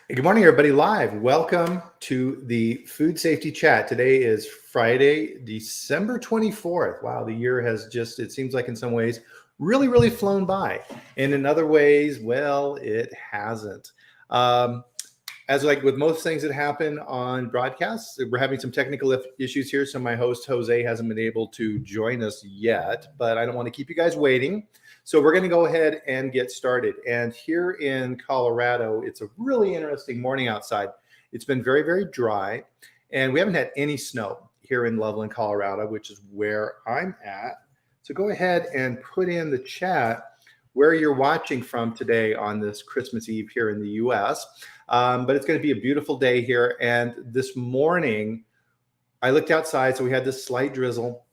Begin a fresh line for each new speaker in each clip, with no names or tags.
Good morning, everybody. Live. Welcome to the Food Safety Chat. Today is Friday, December 24th. Wow, the year has just, it seems like in some ways, really flown by. And in other ways, well, it hasn't. As like with most things that happen on broadcasts, we're having some technical issues here. So my host, Jose, hasn't been able to join us yet, but I don't want to keep you guys waiting. So we're going to go ahead and get started. And here in Colorado, it's a really interesting morning outside. It's been very dry, and we haven't had any snow here in Loveland, Colorado, which is where I'm at. So go ahead and put in the chat where you're watching from today on this Christmas Eve here in the US. But it's going to be a beautiful day here. And this morning, I looked outside, so we had this slight drizzle.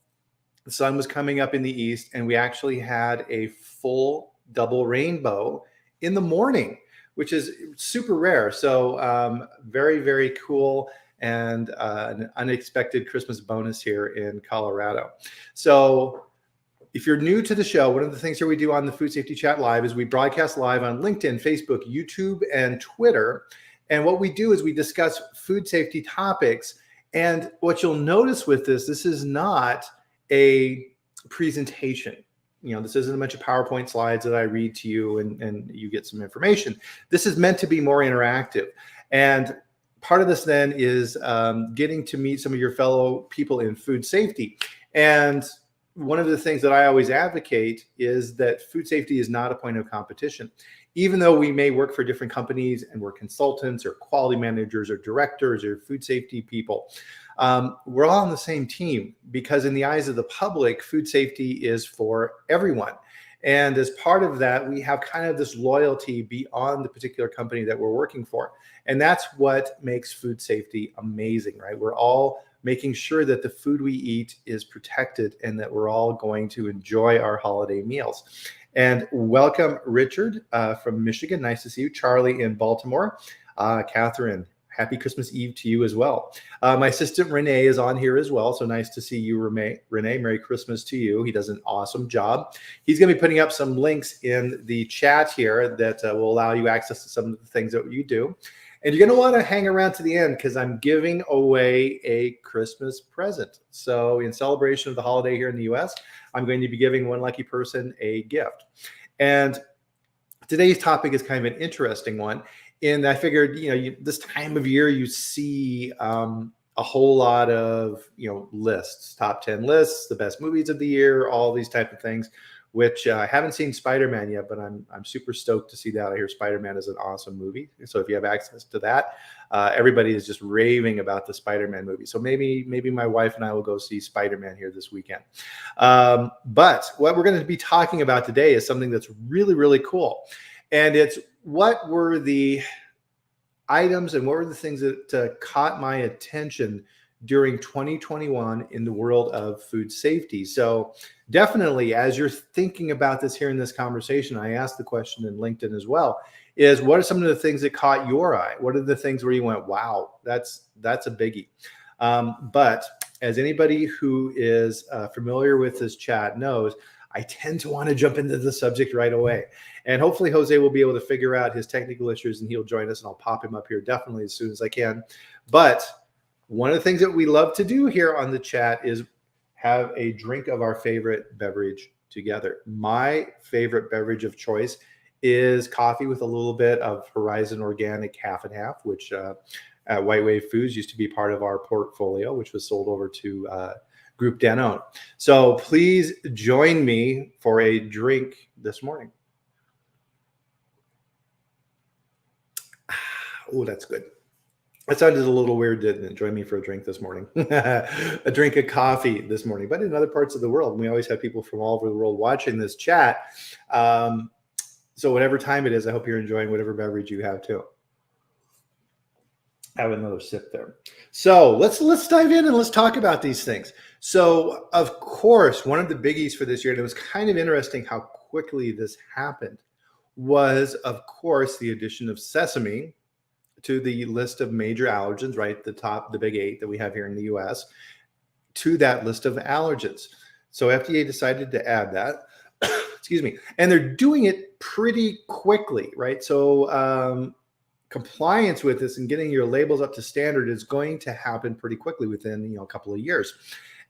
The sun was coming up in the east, and we actually had a full double rainbow in the morning, which is super rare. So very cool, and an unexpected Christmas bonus here in Colorado. So if you're new to the show, one of the things that we do on the Food Safety Chat Live is we broadcast live on LinkedIn, Facebook, YouTube, and Twitter. And what we do is we discuss food safety topics. And what you'll notice with this is not a presentation. You know, this isn't a bunch of PowerPoint slides that I read to you and you get some information. This is meant to be more interactive. And part of this then is getting to meet some of your fellow people in food safety. And one of the things that I always advocate is that food safety is not a point of competition. Even though we may work for different companies and we're consultants or quality managers or directors or food safety people, we're all on the same team, because in the eyes of the public, food safety is for everyone. And as part of that, we have kind of this loyalty beyond the particular company that we're working for. And that's what makes food safety amazing, right? We're all making sure that the food we eat is protected and that we're all going to enjoy our holiday meals. And welcome, Richard from Michigan. Nice to see you. Charlie in Baltimore. Catherine, happy Christmas Eve to you as well. My assistant Renee is on here as well. So nice to see you, Renee. Merry Christmas to you. He does an awesome job. He's going to be putting up some links in the chat here that will allow you access to some of the things that you do. And you're going to want to hang around to the end, because I'm giving away a Christmas present. So in celebration of the holiday here in the US, I'm going to be giving one lucky person a gift. And today's topic is kind of an interesting one. And I figured, this time of year, you see a whole lot of, lists, top 10 lists, the best movies of the year, all these type of things, which I haven't seen Spider-Man yet, but I'm super stoked to see that. I hear Spider-Man is an awesome movie. So if you have access to that, everybody is just raving about the Spider-Man movie. So maybe my wife and I will go see Spider-Man here this weekend. But what we're going to be talking about today is something that's really cool. And it's what were the items and what were the things that caught my attention during 2021 in the world of food safety. So definitely, as you're thinking about this here in this conversation, I asked the question in LinkedIn as well, is what are some of the things that caught your eye? What are the things where you went, wow, that's a biggie. But as anybody who is familiar with this chat knows, I tend to want to jump into the subject right away. And hopefully Jose will be able to figure out his technical issues and he'll join us, and I'll pop him up here definitely as soon as I can. But one of the things that we love to do here on the chat is have a drink of our favorite beverage together. My favorite beverage of choice is coffee with a little bit of Horizon Organic half and half, which at White Wave Foods used to be part of our portfolio, which was sold over to Group Danone. So please join me for a drink this morning. Oh, that's good. That sounded a little weird, didn't it? Join me for a drink this morning. A drink of coffee this morning, but in other parts of the world. We always have people from all over the world watching this chat. So whatever time it is, I hope you're enjoying whatever beverage you have too. Have another sip there. So let's dive in and let's talk about these things. So of course, one of the biggies for this year, and it was kind of interesting how quickly this happened, was of course the addition of sesame to the list of major allergens, right? The big 8 that we have here in the US, to that list of allergens. So FDA decided to add that, excuse me, and they're doing it pretty quickly, right? So compliance with this and getting your labels up to standard is going to happen pretty quickly within a couple of years.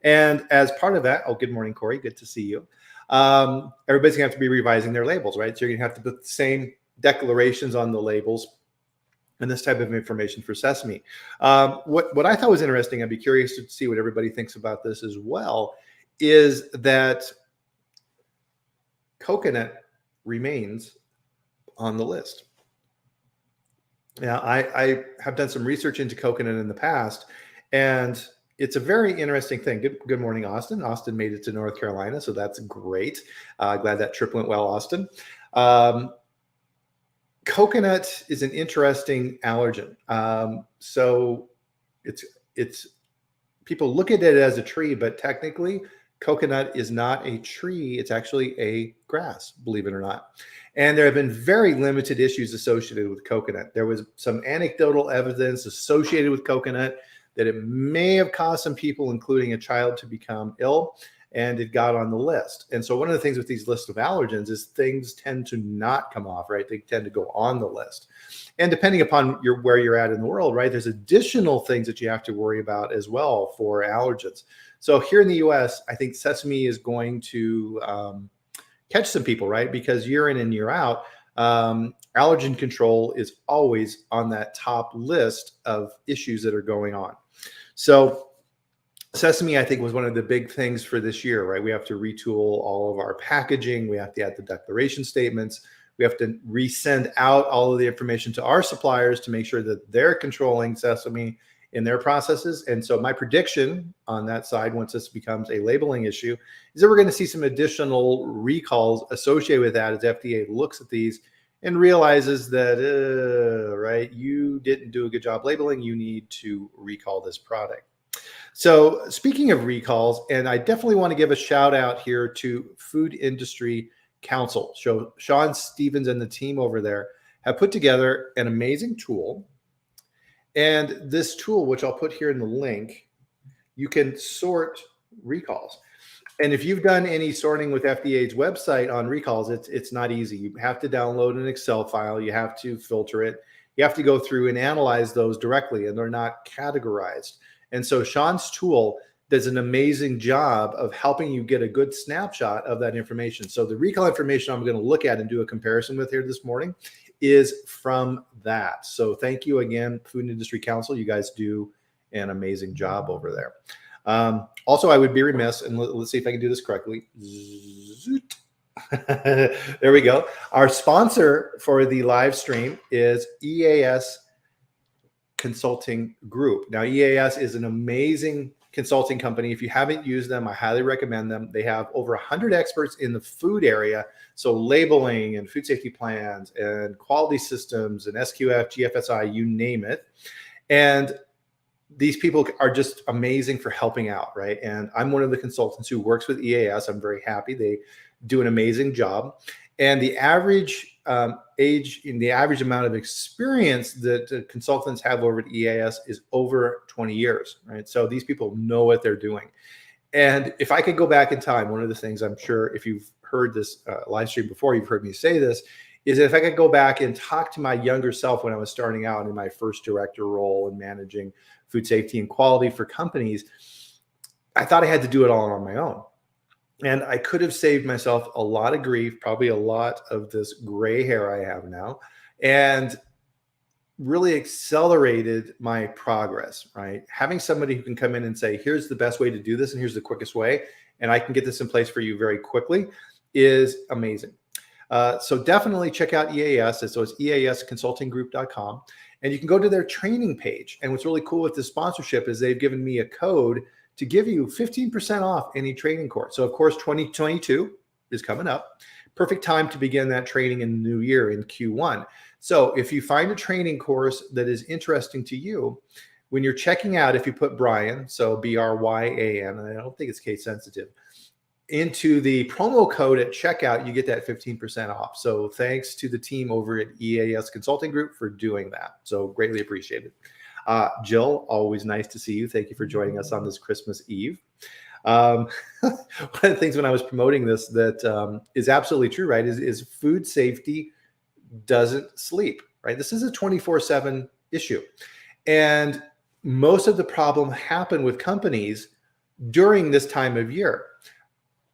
And as part of that, oh, good morning, Corey. Good to see you. Everybody's gonna have to be revising their labels, right? So you're gonna have to put the same declarations on the labels and this type of information for sesame. What I thought was interesting, I'd be curious to see what everybody thinks about this as well, is that coconut remains on the list. Now, I have done some research into coconut in the past, and it's a very interesting thing. Good morning, Austin. Austin made it to North Carolina, so that's great. Glad that trip went well, Austin. Coconut is an interesting allergen. So it's people look at it as a tree, but technically coconut is not a tree. It's actually a grass, believe it or not. And there have been very limited issues associated with coconut. There was some anecdotal evidence associated with coconut that it may have caused some people, including a child, to become ill, and it got on the list. And so one of the things with these lists of allergens is things tend to not come off, right? They tend to go on the list. And depending upon where you're at in the world, right, there's additional things that you have to worry about as well for allergens. So here in the US, I think sesame is going to catch some people, right? Because year in and year out, allergen control is always on that top list of issues that are going on. So sesame, I think, was one of the big things for this year, right? We have to retool all of our packaging. We have to add the declaration statements. We have to resend out all of the information to our suppliers to make sure that they're controlling sesame in their processes. And so my prediction on that side, once this becomes a labeling issue, is that we're going to see some additional recalls associated with that as FDA looks at these and realizes that, right, you didn't do a good job labeling. You need to recall this product. So speaking of recalls, and I definitely want to give a shout out here to Food Industry Council. So Sean Stevens and the team over there have put together an amazing tool. And this tool, which I'll put here in the link, you can sort recalls. And if you've done any sorting with FDA's website on recalls, it's not easy. You have to download an Excel file. You have to filter it. You have to go through and analyze those directly, and they're not categorized. And so Sean's tool does an amazing job of helping you get a good snapshot of that information. So the recall information I'm going to look at and do a comparison with here this morning is from that. So thank you again, Food Industry Council. You guys do an amazing job over there. Also, I would be remiss, and let's see if I can do this correctly. There we go. Our sponsor for the live stream is EAS Consulting Group. Now, EAS is an amazing consulting company. If you haven't used them, I highly recommend them. They have over 100 experts in the food area. So labeling and food safety plans and quality systems and SQF, GFSI, you name it. And these people are just amazing for helping out, right? And I'm one of the consultants who works with EAS. I'm very happy. They do an amazing job. And the average age and the average amount of experience that consultants have over at EAS is over 20 years, right? So these people know what they're doing. And if I could go back in time, one of the things I'm sure if you've heard this live stream before, you've heard me say this, is that if I could go back and talk to my younger self when I was starting out in my first director role and managing food safety and quality for companies, I thought I had to do it all on my own. And I could have saved myself a lot of grief, probably a lot of this gray hair I have now, and really accelerated my progress, right? Having somebody who can come in and say, here's the best way to do this, and here's the quickest way, and I can get this in place for you very quickly is amazing. So definitely check out EAS. So it's easconsultinggroup.com. And you can go to their training page. And what's really cool with this sponsorship is they've given me a code to give you 15% off any training course. So of course, 2022 is coming up. Perfect time to begin that training in the new year in Q1. So if you find a training course that is interesting to you, when you're checking out, if you put Bryan, so Bryan, and I don't think it's case sensitive, into the promo code at checkout, you get that 15% off. So thanks to the team over at EAS Consulting Group for doing that. So greatly appreciated. Jill, always nice to see you. Thank you for joining us on this Christmas Eve. One of the things when I was promoting this that is absolutely true, right, is food safety doesn't sleep, right? This is a 24/7 issue. And most of the problem happened with companies during this time of year.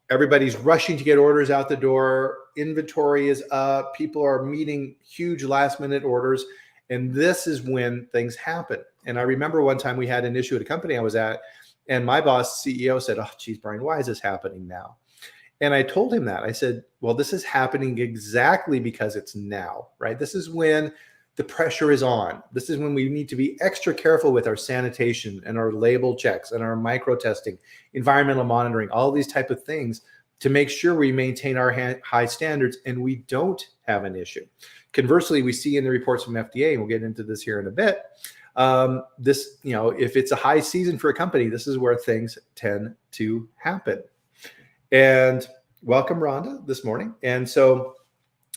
Everybody's rushing to get orders out the door. Inventory is up. People are meeting huge last minute orders. And this is when things happen. And I remember one time we had an issue at a company I was at, and my boss, CEO, said, "Oh, geez, Bryan, why is this happening now?" And I told him that. I said, well, this is happening exactly because it's now, right? This is when the pressure is on. This is when we need to be extra careful with our sanitation and our label checks and our micro testing, environmental monitoring, all these type of things to make sure we maintain our high standards and we don't have an issue. Conversely, we see in the reports from FDA, and we'll get into this here in a bit, this, if it's a high season for a company, this is where things tend to happen. And welcome, Rhonda, this morning. And so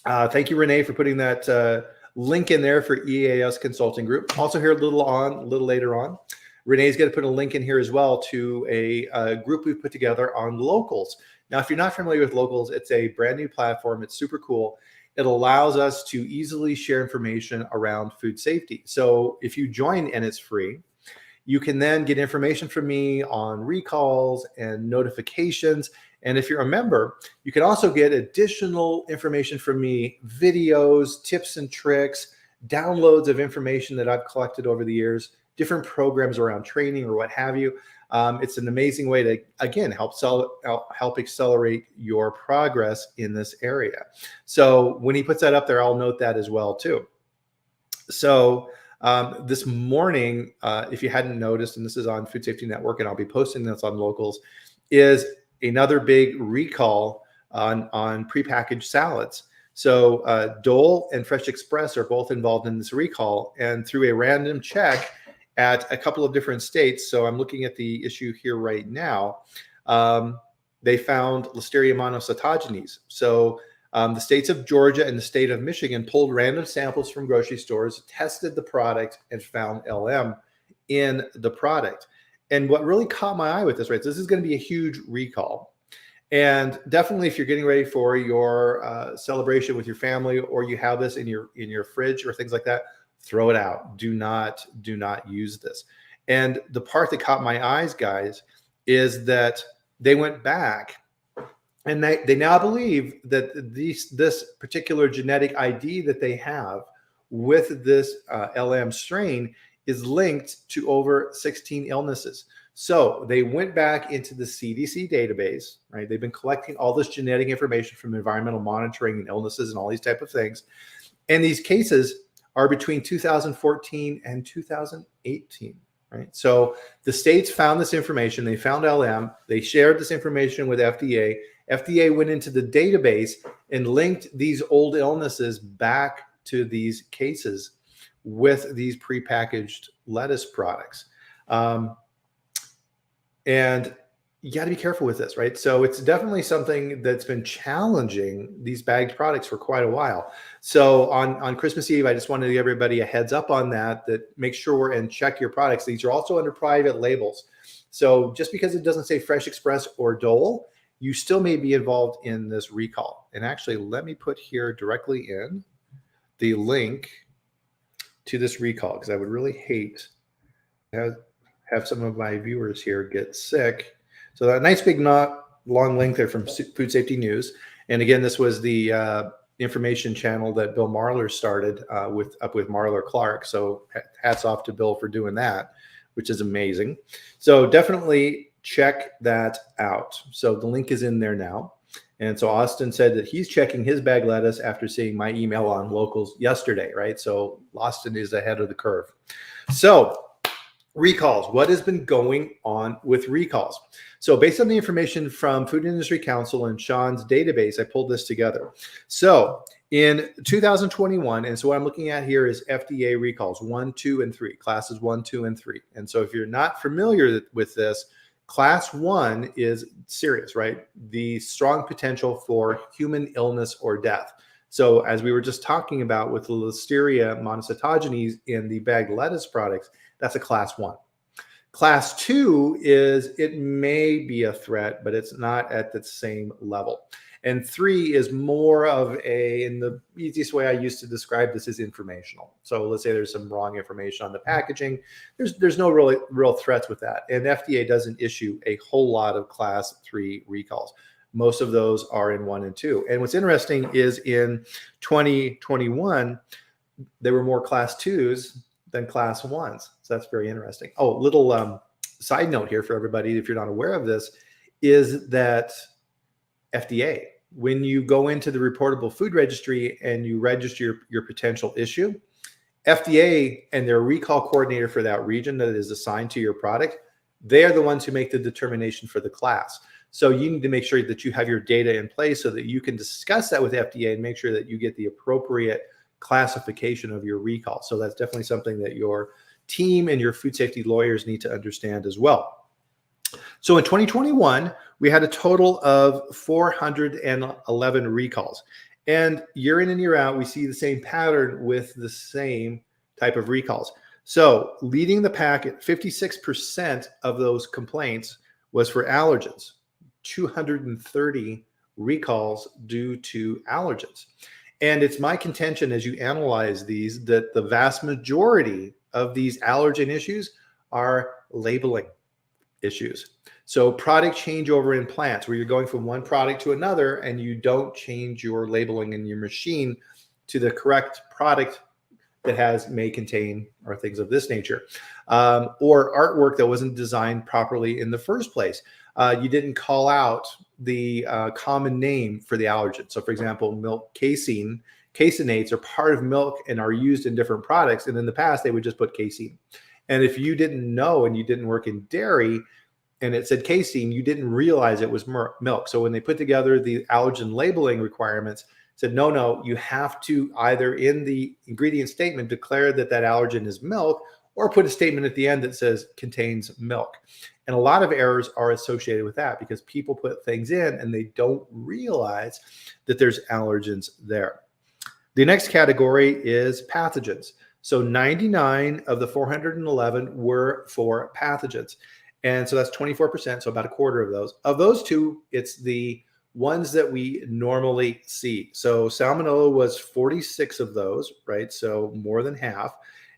thank you, Renee, for putting that link in there for EAS Consulting Group. Also here a little later on, Renee's going to put a link in here as well to a group we've put together on Locals. Now, if you're not familiar with Locals, it's a brand new platform. It's super cool. It allows us to easily share information around food safety. So if you join and it's free, you can then get information from me on recalls and notifications. And if you're a member, you can also get additional information from me, videos, tips and tricks, downloads of information that I've collected over the years, different programs around training or what have you. It's an amazing way to, again, help accelerate your progress in this area. So when he puts that up there, I'll note that as well too. So this morning, if you hadn't noticed, and this is on Food Safety Network, and I'll be posting this on Locals, is another big recall on prepackaged salads. So Dole and Fresh Express are both involved in this recall, and through a random check at a couple of different states, so I'm looking at the issue here right now, they found Listeria monocytogenes. So the states of Georgia and the state of Michigan pulled random samples from grocery stores, tested the product, and found LM in the product. And what really caught my eye with this, right? So this is going to be a huge recall. And definitely if you're getting ready for your celebration with your family, or you have this in your fridge or things like that, throw it out. Do not use this. And the part that caught my eyes, guys, is that they went back and they now believe that this particular genetic ID that they have with this LM strain is linked to over 16 illnesses. So they went back into the CDC database, right? They've been collecting all this genetic information from environmental monitoring and illnesses and all these type of things. And these cases are between 2014 and 2018, right? So the states found this information. They found LM. They shared this information with FDA. FDA went into the database and linked these old illnesses back to these cases with these prepackaged lettuce products. And you got to be careful with this, right? So it's definitely something that's been challenging these bagged products for quite a while. So on Christmas Eve, I just wanted to give everybody a heads up on that make sure and check your products. These are also under private labels. So just because it doesn't say Fresh Express or Dole, you still may be involved in this recall. And actually, let me put here directly in the link to this recall, because I would really hate to have some of my viewers here get sick. So that nice big long link there from Food Safety News. And again, this was the information channel that Bill Marler started with Marler Clark. So hats off to Bill for doing that, which is amazing. So definitely check that out. So the link is in there now. And so Austin said that he's checking his bag lettuce after seeing my email on Locals yesterday, right? So Austin is ahead of the curve. So recalls, what has been going on with recalls? So based on the information from Food Industry Council and Sean's database, I pulled this together. So in 2021, and so what I'm looking at here is FDA recalls 1, 2, and 3, classes 1, 2, and 3. And so if you're not familiar with this, class 1 is serious, right? The strong potential for human illness or death. So as we were just talking about with the Listeria monocytogenes in the bagged lettuce products, that's a class 1. Class 2 is, it may be a threat, but it's not at the same level. And 3 is more of and the easiest way I used to describe this is informational. So let's say there's some wrong information on the packaging. There's no real threats with that. And FDA doesn't issue a whole lot of class 3 recalls. Most of those are in 1 and 2. And what's interesting is in 2021, there were more class 2s than class 1s. So that's very interesting. Oh, little side note here for everybody, if you're not aware of this, is that FDA, when you go into the reportable food registry and you register your potential issue, FDA and their recall coordinator for that region that is assigned to your product, they are the ones who make the determination for the class. So you need to make sure that you have your data in place so that you can discuss that with FDA and make sure that you get the appropriate classification of your recall. So that's definitely something that your team and your food safety lawyers need to understand as well. So in 2021, we had a total of 411 recalls. And year in and year out, we see the same pattern with the same type of recalls. So leading the pack at 56% of those complaints was for allergens, 230 recalls due to allergens. And it's my contention as you analyze these that the vast majority of these allergen issues are labeling issues. So product changeover in plants where you're going from one product to another and you don't change your labeling in your machine to the correct product that may contain or things of this nature, or artwork that wasn't designed properly in the first place. You didn't call out the common name for the allergen. So for example, milk casein, caseinates are part of milk and are used in different products. And in the past, they would just put casein. And if you didn't know and you didn't work in dairy and it said casein, you didn't realize it was milk. So when they put together the allergen labeling requirements, said, no, you have to either in the ingredient statement declare that allergen is milk or put a statement at the end that says contains milk. And a lot of errors are associated with that because people put things in and they don't realize that there's allergens there. The next category is pathogens. So 99 of the 411 were for pathogens. And so that's 24%, so about a quarter of those. Of those two, it's the ones that we normally see. So salmonella was 46 of those, right? So more than half,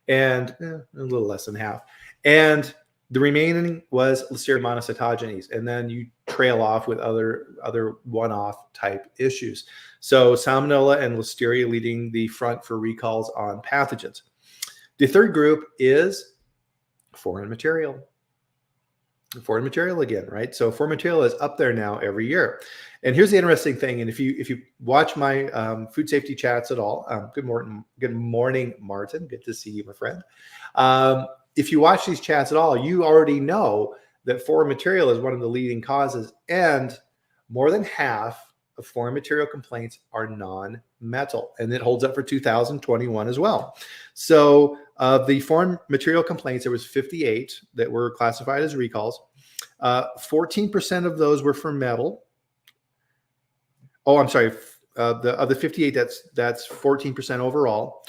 and a little less than half. And the remaining was Listeria monocytogenes. And then you trail off with other one-off type issues. So salmonella and Listeria leading the front for recalls on pathogens. The third group is foreign material. Foreign material again, right? So foreign material is up there now every year. And here's the interesting thing. And if you watch my food safety chats at all, good morning, Martin. Good to see you, my friend. If you watch these chats at all, you already know that foreign material is one of the leading causes, and more than half of foreign material complaints are non-metal, and it holds up for 2021 as well. So of the foreign material complaints, there was 58 that were classified as recalls. 14% of those were for metal. Oh, I'm sorry. Of the 58, that's 14% overall.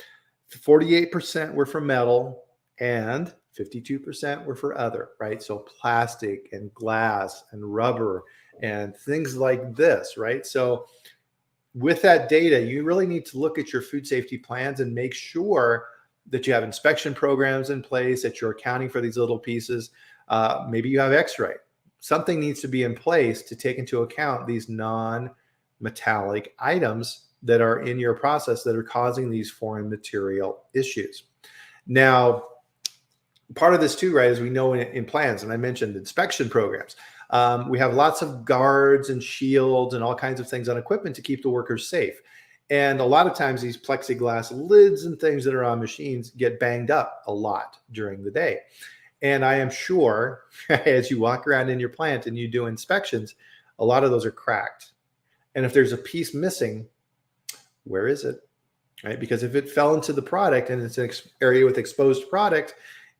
48% were for metal, and 52% were for other, right? So plastic and glass and rubber and things like this, right? So with that data, you really need to look at your food safety plans and make sure that you have inspection programs in place, that you're accounting for these little pieces. Maybe you have X-ray. Something needs to be in place to take into account these non-metallic items that are in your process that are causing these foreign material issues. Now, part of this too, right, as we know in plans, and I mentioned inspection programs, we have lots of guards and shields and all kinds of things on equipment to keep the workers safe. And a lot of times these plexiglass lids and things that are on machines get banged up a lot during the day. And I am sure as you walk around in your plant and you do inspections, a lot of those are cracked. And if there's a piece missing, where is it? Right? Because if it fell into the product and it's an area with exposed product,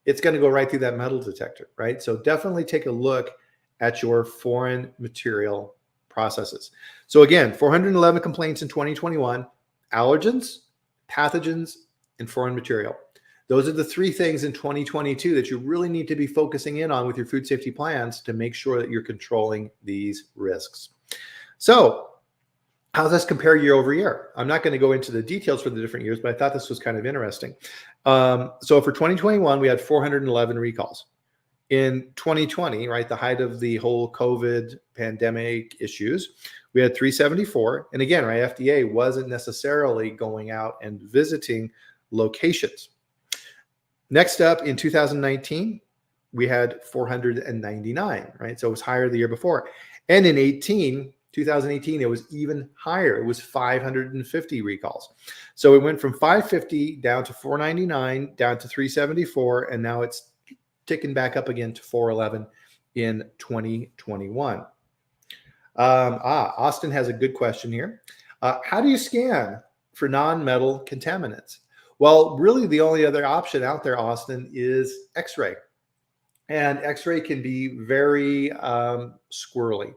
it's going to go right through that metal detector, right? So definitely take a look at your foreign material processes. So again, 411 complaints in 2021, allergens, pathogens, and foreign material. Those are the three things in 2022 that you really need to be focusing in on with your food safety plans to make sure that you're controlling these risks. So How does this compare year over year? I'm not going to go into the details for the different years, but I thought this was kind of interesting. So for 2021, we had 411 recalls. In 2020, right, the height of the whole COVID pandemic issues, we had 374. And again, right, FDA wasn't necessarily going out and visiting locations. Next up in 2019, we had 499, right? So it was higher the year before. And in 2018, it was even higher. It was 550 recalls. So it went from 550 down to 499, down to 374, and now it's ticking back up again to 411 in 2021. Austin has a good question here. How do you scan for non-metal contaminants? Well, really the only other option out there, Austin, is X-ray. And X-ray can be very squirrely.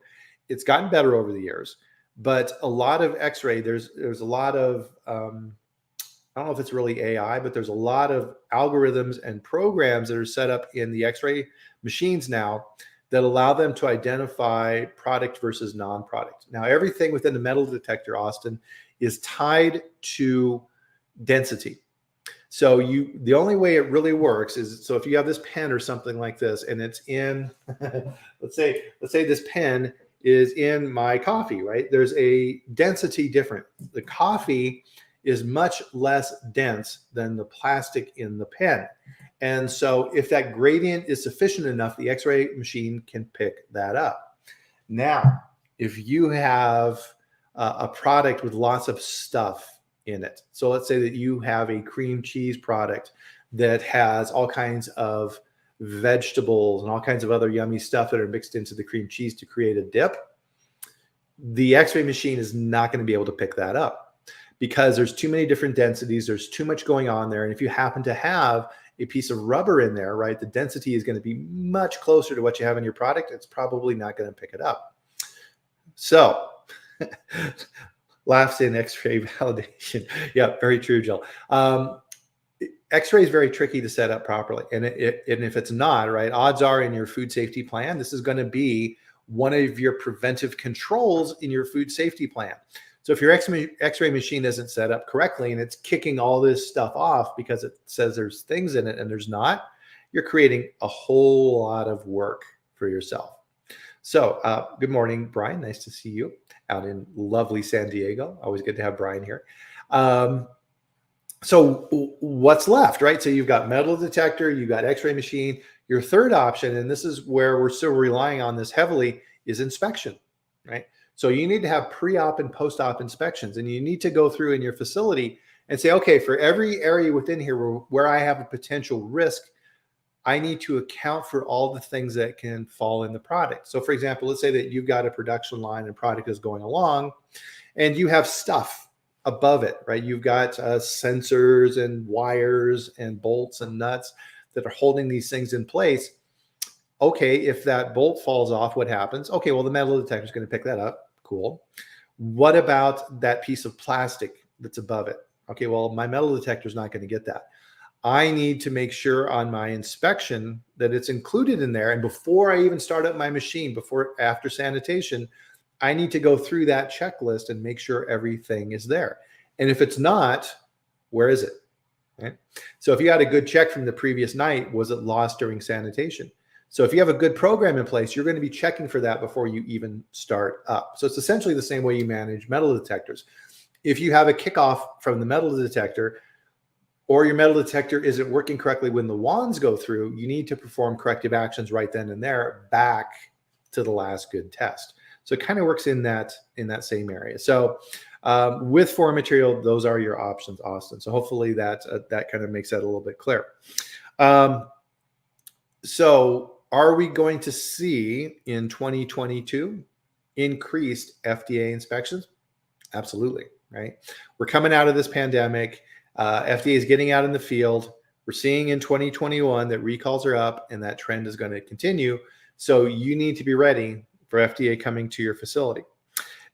It's gotten better over the years, but a lot of X-ray, there's a lot of, I don't know if it's really AI, but there's a lot of algorithms and programs that are set up in the X-ray machines now that allow them to identify product versus non-product. Now, everything within the metal detector, Austin, is tied to density. So the only way it really works is, so if you have this pen or something like this, and it's in, let's say this pen is in my coffee, right? There's a density difference. The coffee is much less dense than the plastic in the pen. And so if that gradient is sufficient enough, the X-ray machine can pick that up. Now, if you have a product with lots of stuff in it. So let's say that you have a cream cheese product that has all kinds of vegetables and all kinds of other yummy stuff that are mixed into the cream cheese to create a dip. The X-ray machine is not going to be able to pick that up because there's too many different densities. There's too much going on there. And if you happen to have a piece of rubber in there, right, the density is going to be much closer to what you have in your product. It's probably not going to pick it up. So laughs in X-ray validation. Yeah, very true, Jill. X-ray is very tricky to set up properly. And if it's not, right, odds are in your food safety plan, this is going to be one of your preventive controls in your food safety plan. So if your X-ray machine isn't set up correctly and it's kicking all this stuff off because it says there's things in it and there's not, you're creating a whole lot of work for yourself. So good morning, Bryan. Nice to see you out in lovely San Diego. Always good to have Bryan here. So what's left, right? So you've got metal detector, you've got X-ray machine. Your third option, and this is where we're still relying on this heavily, is inspection, right? So you need to have pre-op and post-op inspections, and you need to go through in your facility and say, okay, for every area within here where I have a potential risk, I need to account for all the things that can fall in the product. So for example, let's say that you've got a production line and product is going along and you have stuff above it, right? You've got sensors and wires and bolts and nuts that are holding these things in place. Okay, if that bolt falls off, what happens? Okay, well, the metal detector is going to pick that up. Cool. What about that piece of plastic that's above it? Okay, well, my metal detector is not going to get that. I need to make sure on my inspection that it's included in there. And before I even start up my machine, after sanitation, I need to go through that checklist and make sure everything is there. And if it's not, where is it? Right? So if you had a good check from the previous night, was it lost during sanitation? So if you have a good program in place, you're going to be checking for that before you even start up. So it's essentially the same way you manage metal detectors. If you have a kickoff from the metal detector, or your metal detector isn't working correctly when the wands go through, you need to perform corrective actions right then and there back to the last good test. So it kind of works in that same area. So with foreign material, those are your options, Austin. So hopefully that kind of makes that a little bit clear. So are we going to see in 2022 increased FDA inspections? Absolutely, right? We're coming out of this pandemic. FDA is getting out in the field. We're seeing in 2021 that recalls are up and that trend is going to continue. So you need to be ready for FDA coming to your facility.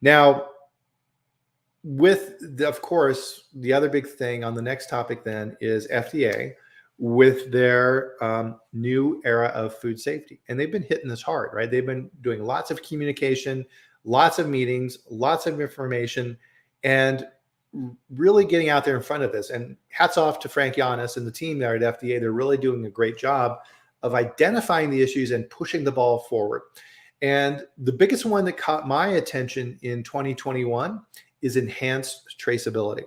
Now, of course, the other big thing on the next topic then is FDA with their new era of food safety. And they've been hitting this hard, right? They've been doing lots of communication, lots of meetings, lots of information, and really getting out there in front of this. And hats off to Frank Giannis and the team there at FDA. They're really doing a great job of identifying the issues and pushing the ball forward. And the biggest one that caught my attention in 2021 is enhanced traceability.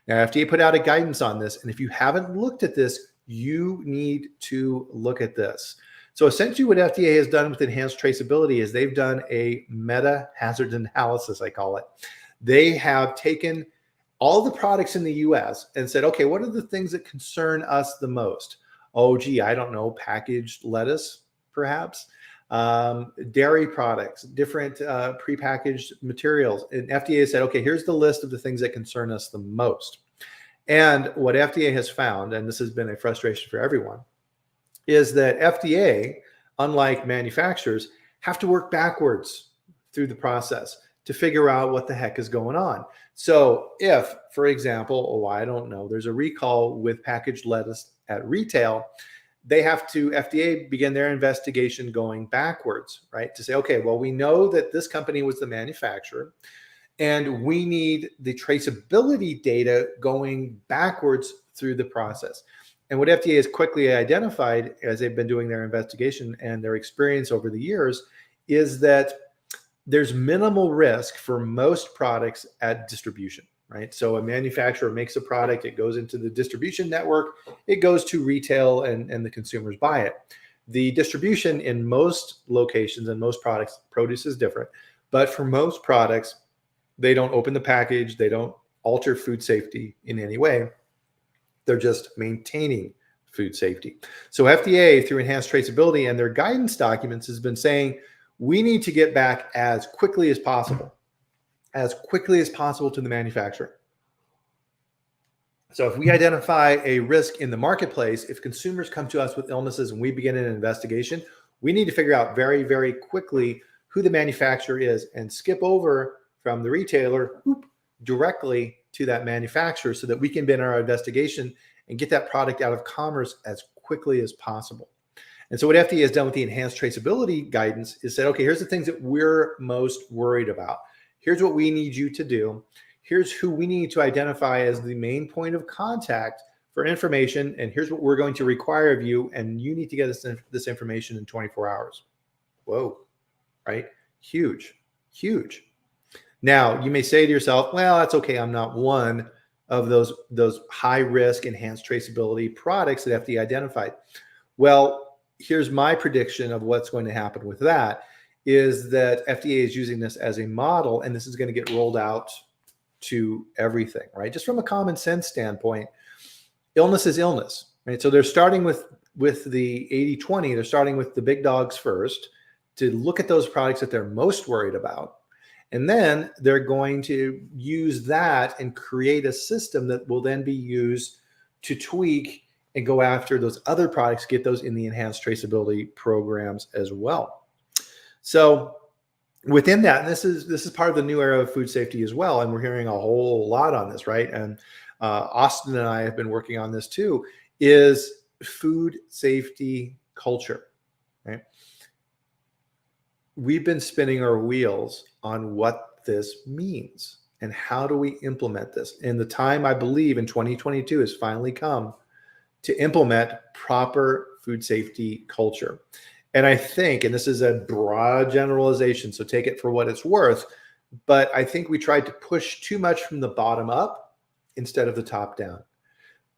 Now, FDA put out a guidance on this, and if you haven't looked at this, you need to look at this. So essentially what FDA has done with enhanced traceability is they've done a meta hazard analysis, I call it. They have taken all the products in the US and said, okay, what are the things that concern us the most? Oh, gee, I don't know, packaged lettuce, perhaps, dairy products, different prepackaged materials. And FDA said, okay, here's the list of the things that concern us the most. And what FDA has found, and this has been a frustration for everyone, is that FDA, unlike manufacturers, have to work backwards through the process to figure out what the heck is going on. So if, for example, oh, I don't know, there's a recall with packaged lettuce at retail, they have to, FDA begin their investigation going backwards, right? To say, okay, well, we know that this company was the manufacturer, and we need the traceability data going backwards through the process. And what FDA has quickly identified as they've been doing their investigation and their experience over the years is that there's minimal risk for most products at distribution, right? So a manufacturer makes a product, it goes into the distribution network, it goes to retail, and the consumers buy it. The distribution in most locations and most products, produce is different, but for most products, they don't open the package, they don't alter food safety in any way. They're just maintaining food safety. So FDA, through enhanced traceability and their guidance documents, has been saying we need to get back as quickly as possible to the manufacturer. So if we identify a risk in the marketplace, if consumers come to us with illnesses and we begin an investigation, we need to figure out very, very quickly who the manufacturer is and skip over from the retailer directly to that manufacturer so that we can begin our investigation and get that product out of commerce as quickly as possible. And so what FDA has done with the enhanced traceability guidance is said, okay, here's the things that we're most worried about. Here's what we need you to do. Here's who we need to identify as the main point of contact for information. And here's what we're going to require of you. And you need to get us this information in 24 hours. Whoa, right? Huge, huge. Now, you may say to yourself, well, that's okay. I'm not one of those high risk enhanced traceability products that FDA identified. Well, here's my prediction of what's going to happen with that is that FDA is using this as a model, and this is going to get rolled out to everything, right? Just from a common sense standpoint, illness is illness, right? So they're starting with the 80-20, they're starting with the big dogs first to look at those products that they're most worried about. And then they're going to use that and create a system that will then be used to tweak and go after those other products, get those in the enhanced traceability programs as well. So within that, and this is part of the new era of food safety as well, and we're hearing a whole lot on this, right? And Austin and I have been working on this too, is food safety culture, right? We've been spinning our wheels on what this means and how do we implement this. And the time, I believe, in 2022 has finally come to implement proper food safety culture. And I think, and this is a broad generalization, so take it for what it's worth, but I think we tried to push too much from the bottom up instead of the top down.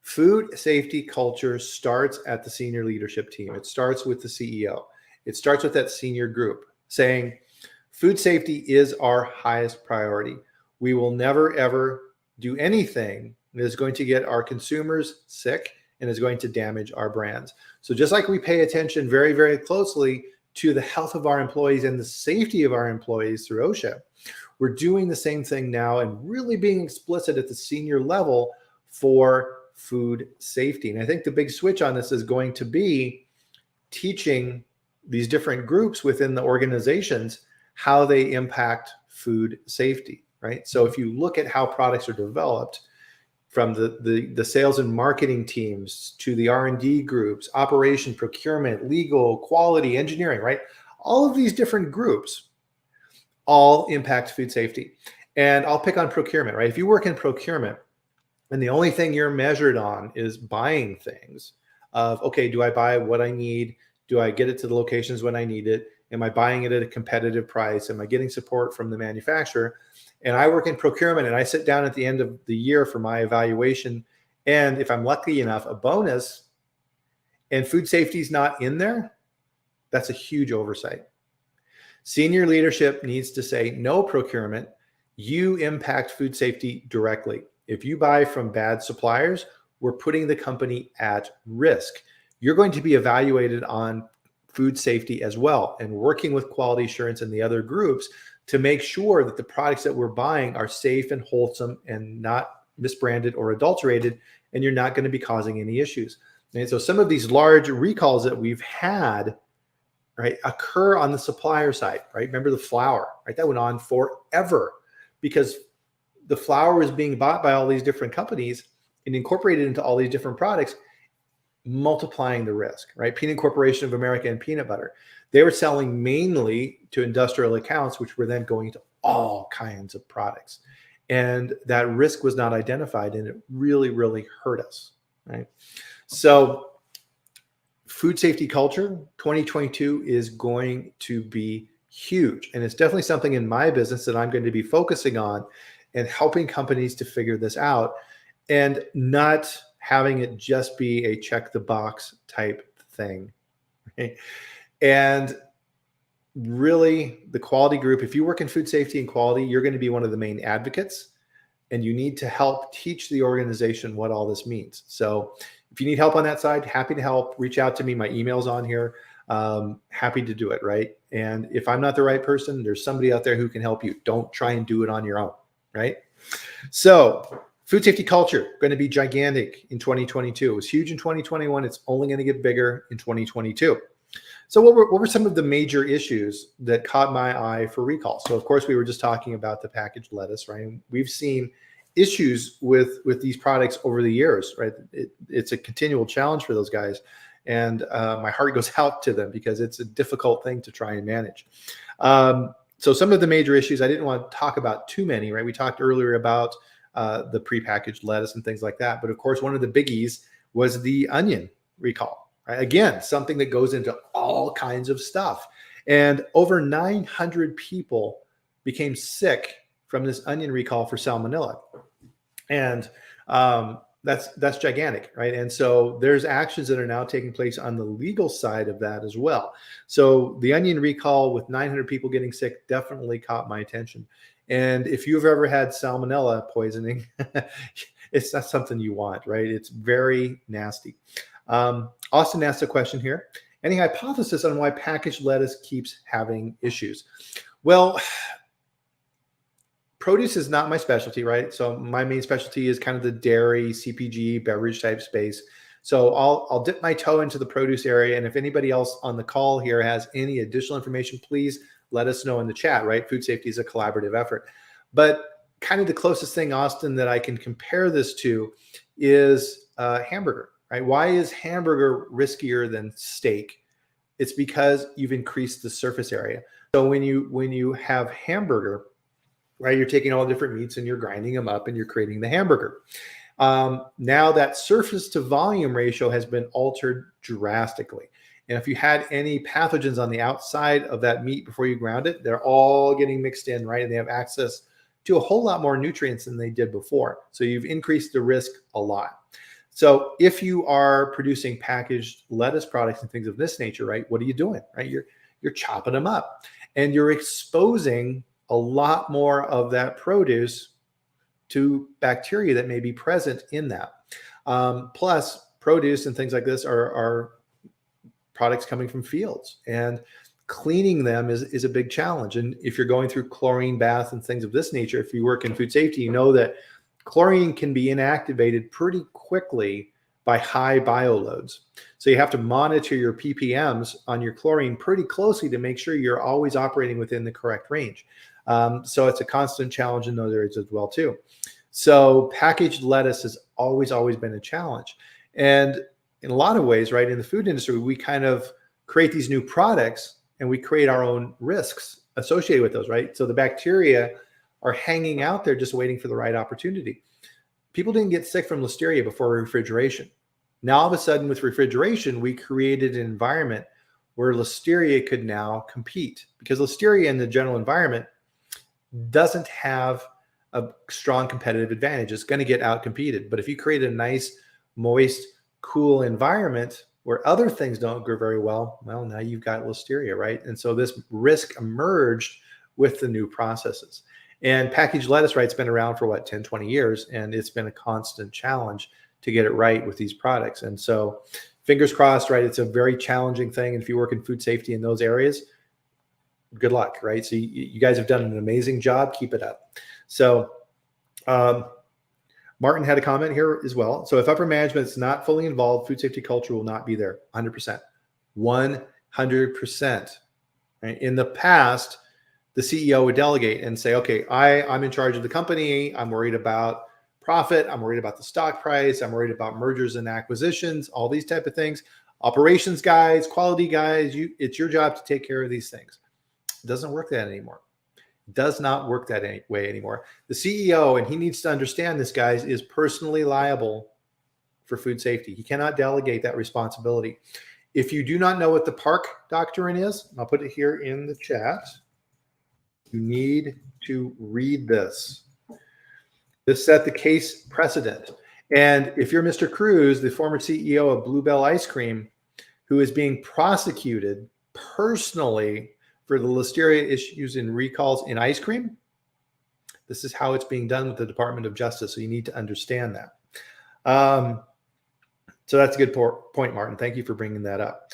Food safety culture starts at the senior leadership team. It starts with the CEO. It starts with that senior group saying, food safety is our highest priority. We will never, ever do anything that is going to get our consumers sick and is going to damage our brands. So just like we pay attention very, very closely to the health of our employees and the safety of our employees through OSHA, we're doing the same thing now and really being explicit at the senior level for food safety. And I think the big switch on this is going to be teaching these different groups within the organizations how they impact food safety, right? So if you look at how products are developed, from the sales and marketing teams to the R&D groups, operation, procurement, legal, quality, engineering, right? All of these different groups all impact food safety. And I'll pick on procurement, right? If you work in procurement and the only thing you're measured on is buying things of, okay, do I buy what I need? Do I get it to the locations when I need it? Am I buying it at a competitive price? Am I getting support from the manufacturer? And I work in procurement and I sit down at the end of the year for my evaluation. And if I'm lucky enough, a bonus, and food safety is not in there, that's a huge oversight. Senior leadership needs to say, no, procurement, you impact food safety directly. If you buy from bad suppliers, we're putting the company at risk. You're going to be evaluated on food safety as well, and working with quality assurance and the other groups to make sure that the products that we're buying are safe and wholesome and not misbranded or adulterated, and you're not going to be causing any issues. And so some of these large recalls that we've had, right, occur on the supplier side, right? Remember the flour, right? That went on forever because the flour was being bought by all these different companies and incorporated into all these different products, multiplying the risk, right? Peanut Corporation of America and peanut butter. They were selling mainly to industrial accounts, which were then going to all kinds of products. And that risk was not identified, and it really, really hurt us, right? So food safety culture 2022 is going to be huge. And it's definitely something in my business that I'm going to be focusing on and helping companies to figure this out and not having it just be a check the box type thing. Right? And really the quality group, if you work in food safety and quality, you're going to be one of the main advocates, and you need to help teach the organization what all this means. So if you need help on that side, happy to help. Reach out to me. My email's on here. Happy to do it, right? And if I'm not the right person, there's somebody out there who can help you. Don't try and do it on your own, right? So food safety culture, going to be gigantic in 2022. It was huge in 2021. It's only going to get bigger in 2022. So what were some of the major issues that caught my eye for recall? So of course, we were just talking about the packaged lettuce, right? And we've seen issues with these products over the years, right? It's a continual challenge for those guys. And my heart goes out to them because it's a difficult thing to try and manage. So some of the major issues, I didn't want to talk about too many, right? We talked earlier about the prepackaged lettuce and things like that. But of course, one of the biggies was the onion recall. Right? Again, something that goes into all kinds of stuff. And over 900 people became sick from this onion recall for salmonella. And that's gigantic, right? And so there's actions that are now taking place on the legal side of that as well. So the onion recall with 900 people getting sick definitely caught my attention. And if you've ever had salmonella poisoning, it's not something you want, right? It's very nasty. Austin asked a question here. Any hypothesis on why packaged lettuce keeps having issues? Well, produce is not my specialty, right? So my main specialty is kind of the dairy, CPG, beverage type space. So I'll dip my toe into the produce area. And if anybody else on the call here has any additional information, please let us know in the chat, right? Food safety is a collaborative effort. But kind of the closest thing, Austin, that I can compare this to is hamburger, right? Why is hamburger riskier than steak? It's because you've increased the surface area. So when you have hamburger, right, you're taking all the different meats and you're grinding them up and you're creating the hamburger. Now that surface to volume ratio has been altered drastically. And if you had any pathogens on the outside of that meat before you ground it, they're all getting mixed in, right? And they have access to a whole lot more nutrients than they did before. So you've increased the risk a lot. So if you are producing packaged lettuce products and things of this nature, right, what are you doing, right? You're chopping them up and you're exposing a lot more of that produce to bacteria that may be present in that. Plus, produce and things like this are products coming from fields, and cleaning them is a big challenge. And if you're going through chlorine baths and things of this nature, if you work in food safety, you know that chlorine can be inactivated pretty quickly by high bioloads. So you have to monitor your ppms on your chlorine pretty closely to make sure you're always operating within the correct range. So it's a constant challenge in those areas as well too. So packaged lettuce has always been a challenge. And in a lot of ways, right, in the food industry, we kind of create these new products and we create our own risks associated with those, right? So the bacteria are hanging out there just waiting for the right opportunity. People didn't get sick from listeria before refrigeration. Now, all of a sudden with refrigeration, we created an environment where listeria could now compete, because listeria in the general environment doesn't have a strong competitive advantage. It's going to get outcompeted. But if you create a nice, moist, cool environment where other things don't grow very well, well, now you've got listeria, right? And so this risk emerged with the new processes. And packaged lettuce, right, it's been around for what, 10, 20 years, and it's been a constant challenge to get it right with these products. And so fingers crossed, right, it's a very challenging thing. And if you work in food safety in those areas, good luck, right? So you guys have done an amazing job. Keep it up. So Martin had a comment here as well. So if upper management is not fully involved, food safety culture will not be there. 100%. 100%. Right? In the past, the CEO would delegate and say, okay, I'm in charge of the company. I'm worried about profit. I'm worried about the stock price. I'm worried about mergers and acquisitions, all these type of things. Operations guys, quality guys, it's your job to take care of these things. It doesn't work that anymore. It does not work that way anymore. The CEO, and he needs to understand this, guys, is personally liable for food safety. He cannot delegate that responsibility. If you do not know what the Park Doctrine is, I'll put it here in the chat. You need to read this. This set the case precedent. And if you're Mr. Cruz, the former CEO of Bluebell Ice Cream, who is being prosecuted personally for the listeria issues and recalls in ice cream, this is how it's being done with the Department of Justice. So you need to understand that. So that's a good point, Martin. Thank you for bringing that up.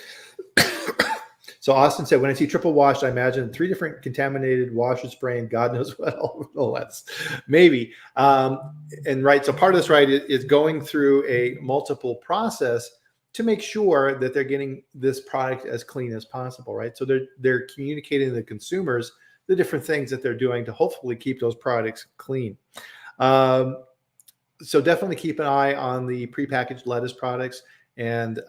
So Austin said, when I see triple washed, I imagine 3 different contaminated washer spray and God knows what all. Oh, that's maybe. And right, so part of this, right, is going through a multiple process to make sure that they're getting this product as clean as possible, right? So they're communicating to the consumers the different things that they're doing to hopefully keep those products clean. So definitely keep an eye on the prepackaged lettuce products, and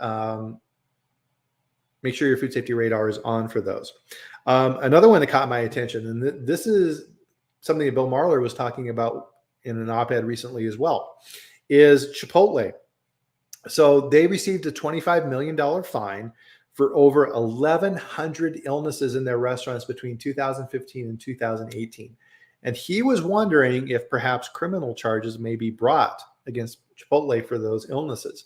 make sure your food safety radar is on for those. Another one that caught my attention, and this is something that Bill Marler was talking about in an op-ed recently as well, is Chipotle. So they received a $25 million fine for over 1,100 illnesses in their restaurants between 2015 and 2018. And he was wondering if perhaps criminal charges may be brought against Chipotle for those illnesses.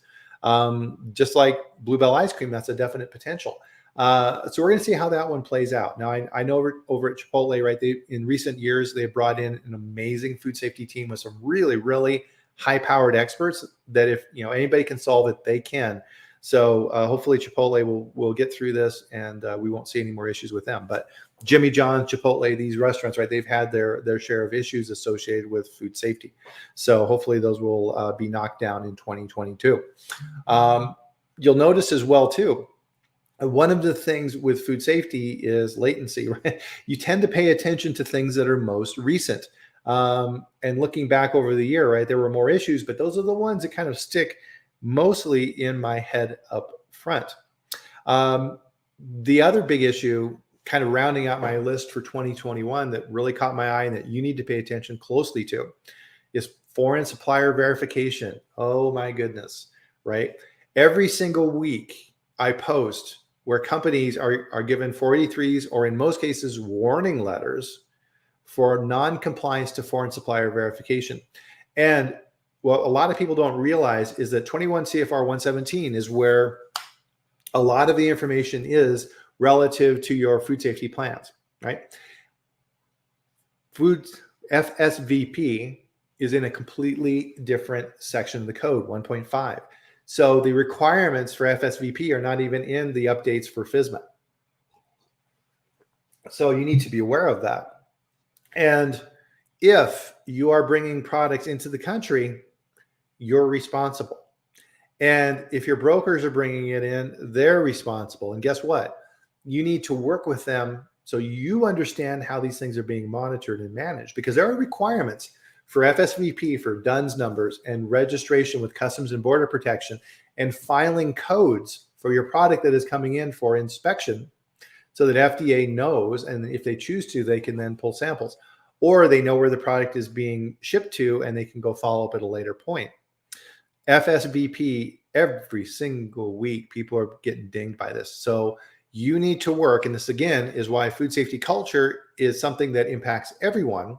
Just like Bluebell Ice Cream, that's a definite potential. So we're going to see how that one plays out. Now, I know over at Chipotle, right, in recent years, they brought in an amazing food safety team with some really, really high-powered experts that if anybody can solve it, they can. So hopefully Chipotle will get through this, and we won't see any more issues with them. But Jimmy John's, Chipotle, these restaurants, right, they've had their share of issues associated with food safety. So hopefully those will be knocked down in 2022. You'll notice as well, too, one of the things with food safety is latency, right? You tend to pay attention to things that are most recent. And looking back over the year, right, there were more issues, but those are the ones that kind of stick mostly in my head up front. The other big issue, kind of rounding out my list for 2021, that really caught my eye and that you need to pay attention closely to, is foreign supplier verification. Oh my goodness, right? Every single week I post where companies are given 483s, or in most cases warning letters, for non-compliance to foreign supplier verification. And what a lot of people don't realize is that 21 CFR 117 is where a lot of the information is relative to your food safety plans, right? Food FSVP is in a completely different section of the code, 1.5. So the requirements for FSVP are not even in the updates for FSMA. So you need to be aware of that. And if you are bringing products into the country, you're responsible. And if your brokers are bringing it in, they're responsible. And guess what? You need to work with them so you understand how these things are being monitored and managed, because there are requirements for FSVP, for DUNS numbers, and registration with Customs and Border Protection, and filing codes for your product that is coming in for inspection, so that FDA knows, and if they choose to, they can then pull samples, or they know where the product is being shipped to and they can go follow up at a later point. FSVP, every single week, people are getting dinged by this. So you need to work, and this again is why food safety culture is something that impacts everyone.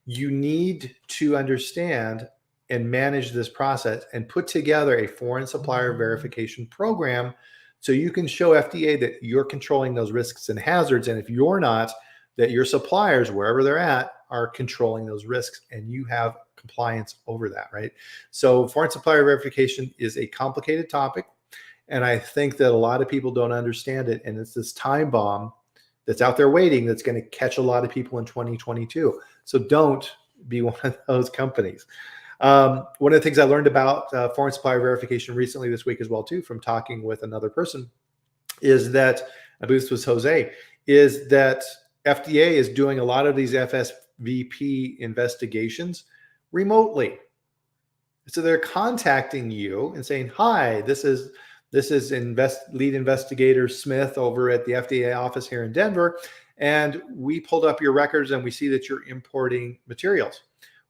You need to understand and manage this process and put together a foreign supplier verification program so you can show FDA that you're controlling those risks and hazards. And if you're not, that your suppliers, wherever they're at, are controlling those risks and you have compliance over that, right? So foreign supplier verification is a complicated topic. And I think that a lot of people don't understand it. And it's this time bomb that's out there waiting that's going to catch a lot of people in 2022. So don't be one of those companies. One of the things I learned about foreign supplier verification recently this week as well, too, from talking with another person, is that, I believe this was Jose, is that FDA is doing a lot of these FSVP investigations remotely. So they're contacting you and saying, hi, this is lead investigator Smith over at the FDA office here in Denver. And we pulled up your records and we see that you're importing materials.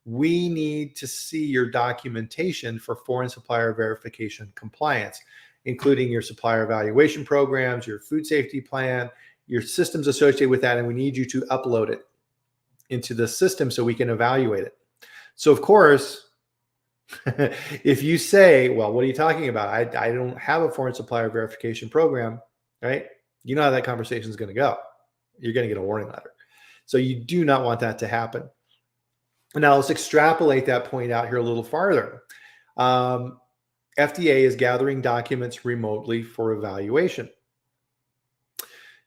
We need to see your documentation for foreign supplier verification compliance, including your supplier evaluation programs, your food safety plan, your systems associated with that. And we need you to upload it into the system so we can evaluate it. So of course, if you say, well, what are you talking about? I don't have a foreign supplier verification program, right? You know how that conversation is going to go. You're going to get a warning letter. So you do not want that to happen. Now let's extrapolate that point out here a little farther. FDA is gathering documents remotely for evaluation.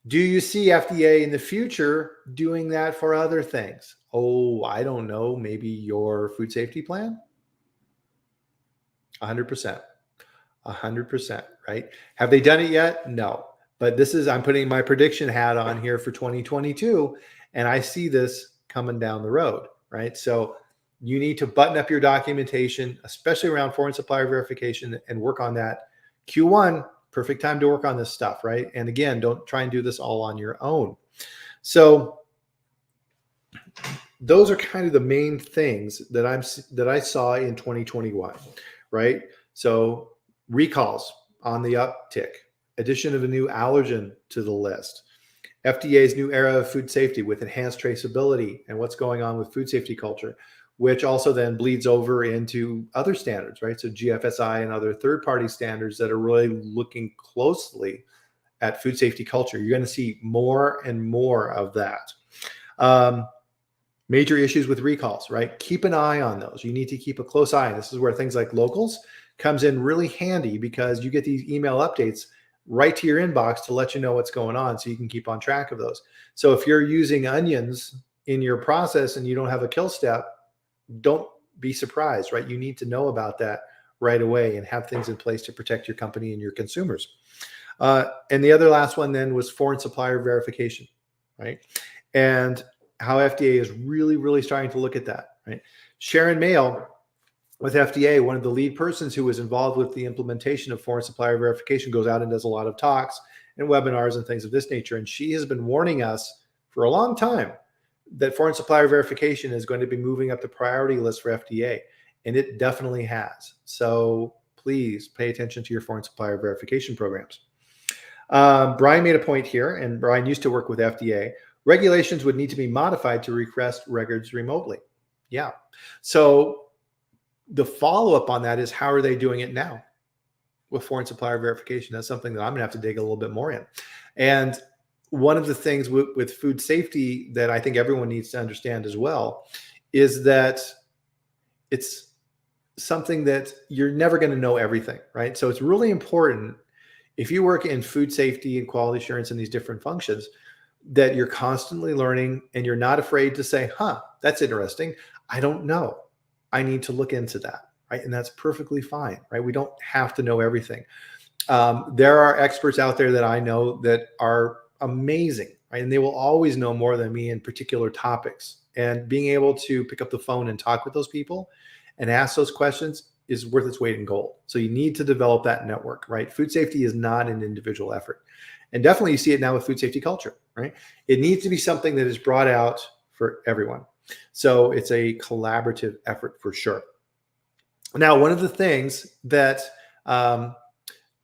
Do you see FDA in the future doing that for other things? Oh, I don't know. Maybe your food safety plan? 100%. 100%, right? Have they done it yet? No. But this is, I'm putting my prediction hat on here for 2022, and I see this coming down the road, right? So you need to button up your documentation, especially around foreign supplier verification, and work on that. Q1, perfect time to work on this stuff, right? And again, don't try and do this all on your own. So those are kind of the main things that I saw in 2021, right? So recalls on the uptick, addition of a new allergen to the list, FDA's new era of food safety with enhanced traceability and what's going on with food safety culture, which also then bleeds over into other standards, right? So GFSI and other third-party standards that are really looking closely at food safety culture. You're going to see more and more of that. Major issues with recalls, right? Keep an eye on those. You need to keep a close eye. This is where things like locals comes in really handy, because you get these email updates right to your inbox to let you know what's going on, so you can keep on track of those. So if you're using onions in your process and you don't have a kill step, don't be surprised, right? You need to know about that right away and have things in place to protect your company and your consumers. And the other last one then was foreign supplier verification, right? And how FDA is really, really starting to look at that, right? Sharon Mail with FDA, one of the lead persons who was involved with the implementation of foreign supplier verification, goes out and does a lot of talks and webinars and things of this nature. And she has been warning us for a long time that foreign supplier verification is going to be moving up the priority list for FDA. And it definitely has. So please pay attention to your foreign supplier verification programs. Bryan made a point here, and Bryan used to work with FDA. Regulations would need to be modified to request records remotely. Yeah. So the follow-up on that is, how are they doing it now with foreign supplier verification? That's something that I'm going to have to dig a little bit more in. And one of the things with food safety that I think everyone needs to understand as well is that it's something that you're never going to know everything, right? So it's really important, if you work in food safety and quality assurance and these different functions, that you're constantly learning and you're not afraid to say, that's interesting. I don't know. I need to look into that, right? And that's perfectly fine, right? We don't have to know everything. There are experts out there that I know that are amazing, right? And they will always know more than me in particular topics. And being able to pick up the phone and talk with those people and ask those questions is worth its weight in gold. So you need to develop that network, right? Food safety is not an individual effort. And definitely you see it now with food safety culture, right? It needs to be something that is brought out for everyone. So it's a collaborative effort for sure. Now, one of the things that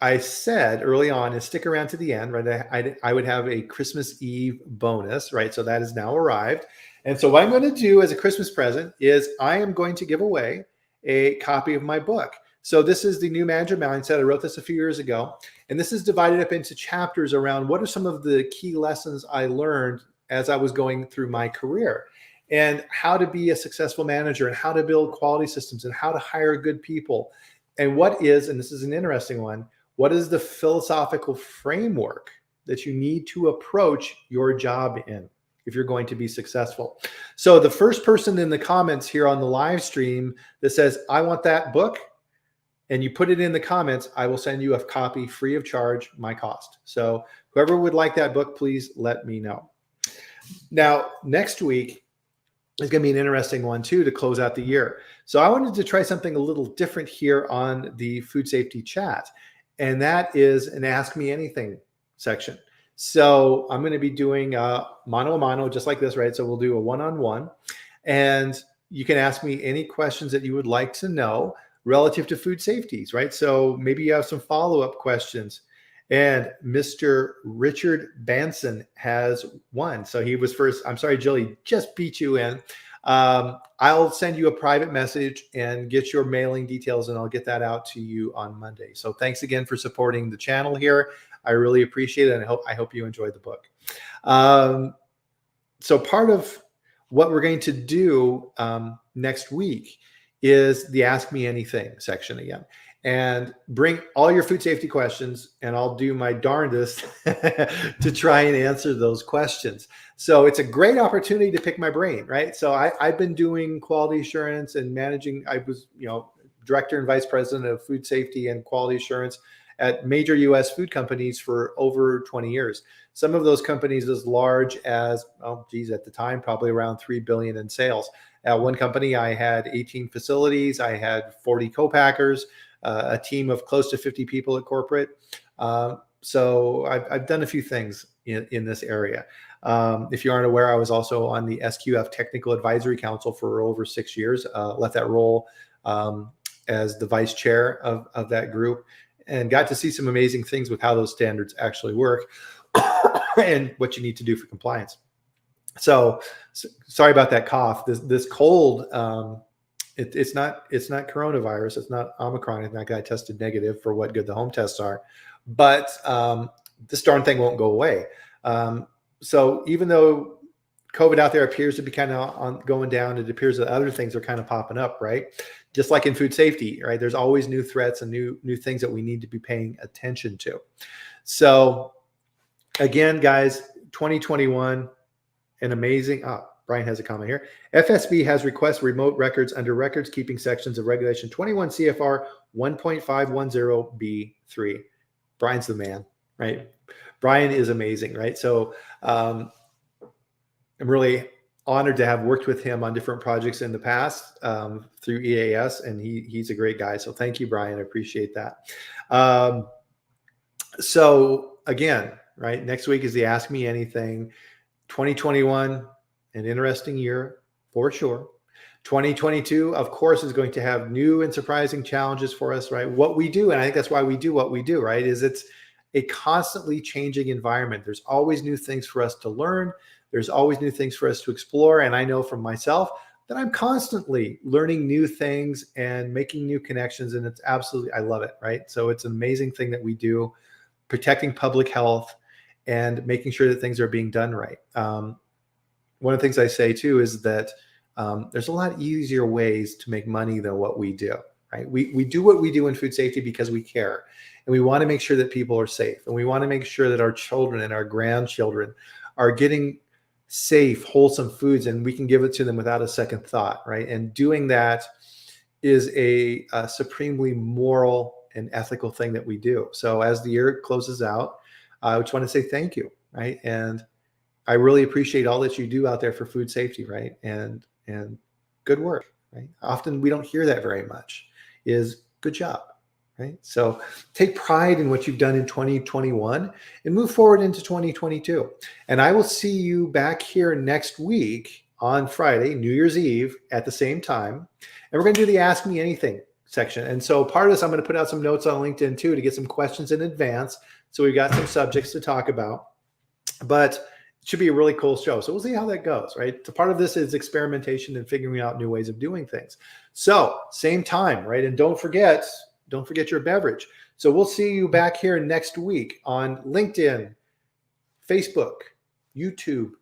I said early on is stick around to the end, right? I would have a Christmas Eve bonus, right? So that has now arrived. And so what I'm going to do as a Christmas present is I am going to give away a copy of my book. So this is the New Manager Mindset. I wrote this a few years ago, and this is divided up into chapters around what are some of the key lessons I learned as I was going through my career, and how to be a successful manager, and how to build quality systems, and how to hire good people. And what is, and this is an interesting one, what is the philosophical framework that you need to approach your job in if you're going to be successful? So the first person in the comments here on the live stream that says, I want that book, and you put it in the comments, I will send you a copy free of charge, my cost. So whoever would like that book, please let me know. Now, next week is going to be an interesting one too to close out the year. So I wanted to try something a little different here on the food safety chat, and that is an Ask Me Anything section. So I'm going to be doing mano a mano, just like this, right? So we'll do a one-on-one, and you can ask me any questions that you would like to know relative to food safeties, right? So maybe you have some follow-up questions. And Mr. Richard Banson has one. So he was first. I'm sorry, Jill, he just beat you in. I'll send you a private message and get your mailing details, and I'll get that out to you on Monday. So thanks again for supporting the channel here. I really appreciate it, and I hope you enjoyed the book. So part of what we're going to do next week is the Ask Me Anything section again. And bring all your food safety questions, and I'll do my darndest to try and answer those questions. So it's a great opportunity to pick my brain, right? So I've been doing quality assurance and managing. I was, director and vice president of food safety and quality assurance at major U.S. food companies for over 20 years. Some of those companies as large as, at the time, probably around $3 billion in sales. At one company, I had 18 facilities. I had 40 co-packers. A team of close to 50 people at corporate. So I've done a few things in this area. If you aren't aware, I was also on the SQF Technical Advisory Council for over 6 years, left that role as the vice chair of that group, and got to see some amazing things with how those standards actually work and what you need to do for compliance. So sorry about that cough. This cold, it's not coronavirus. It's not Omicron. And that guy tested negative for what good the home tests are, but this darn thing won't go away. So even though COVID out there appears to be kind of going down, it appears that other things are kind of popping up, right? Just like in food safety, right? There's always new threats and new things that we need to be paying attention to. So again, guys, 2021, an amazing. Brian has a comment here. FSB has requested remote records under records keeping sections of regulation 21 CFR 1.510B3. Brian's the man, right? Brian is amazing, right? So I'm really honored to have worked with him on different projects in the past through EAS, and he's a great guy. So thank you, Brian. I appreciate that. So again, right, next week is the Ask Me Anything. 2021, an interesting year for sure. 2022, of course, is going to have new and surprising challenges for us, right? What we do, and I think that's why we do what we do, right, is it's a constantly changing environment. There's always new things for us to learn. There's always new things for us to explore. And I know from myself that I'm constantly learning new things and making new connections. And it's absolutely, I love it, right? So it's an amazing thing that we do, protecting public health and making sure that things are being done right. One of the things I say too is that there's a lot easier ways to make money than what we do, right? We do what we do in food safety because we care, and we want to make sure that people are safe, and we want to make sure that our children and our grandchildren are getting safe, wholesome foods, and we can give it to them without a second thought, right? And doing that is a supremely moral and ethical thing that we do. So as the year closes out, I just want to say thank you, right? And I really appreciate all that you do out there for food safety, right? And good work, right? Often we don't hear that very much. is good job, right? So take pride in what you've done in 2021 and move forward into 2022. And I will see you back here next week on Friday, New Year's Eve, at the same time. And we're going to do the Ask Me Anything section. And so part of this, I'm going to put out some notes on LinkedIn too to get some questions in advance. So we've got some subjects to talk about, but it should be a really cool show. So we'll see how that goes, right? So part of this is experimentation and figuring out new ways of doing things. So same time, right? And don't forget your beverage. So we'll see you back here next week on LinkedIn, Facebook, YouTube,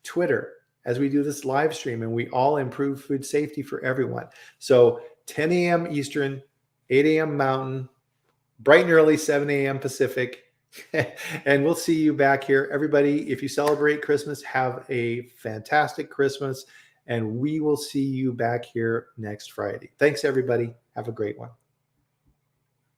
Twitter, as we do this live stream and we all improve food safety for everyone. So 10 a.m. Eastern, 8 a.m. Mountain, bright and early, 7 a.m. Pacific. And we'll see you back here. Everybody, if you celebrate Christmas, have a fantastic Christmas. And we will see you back here next Friday. Thanks, everybody. Have a great one.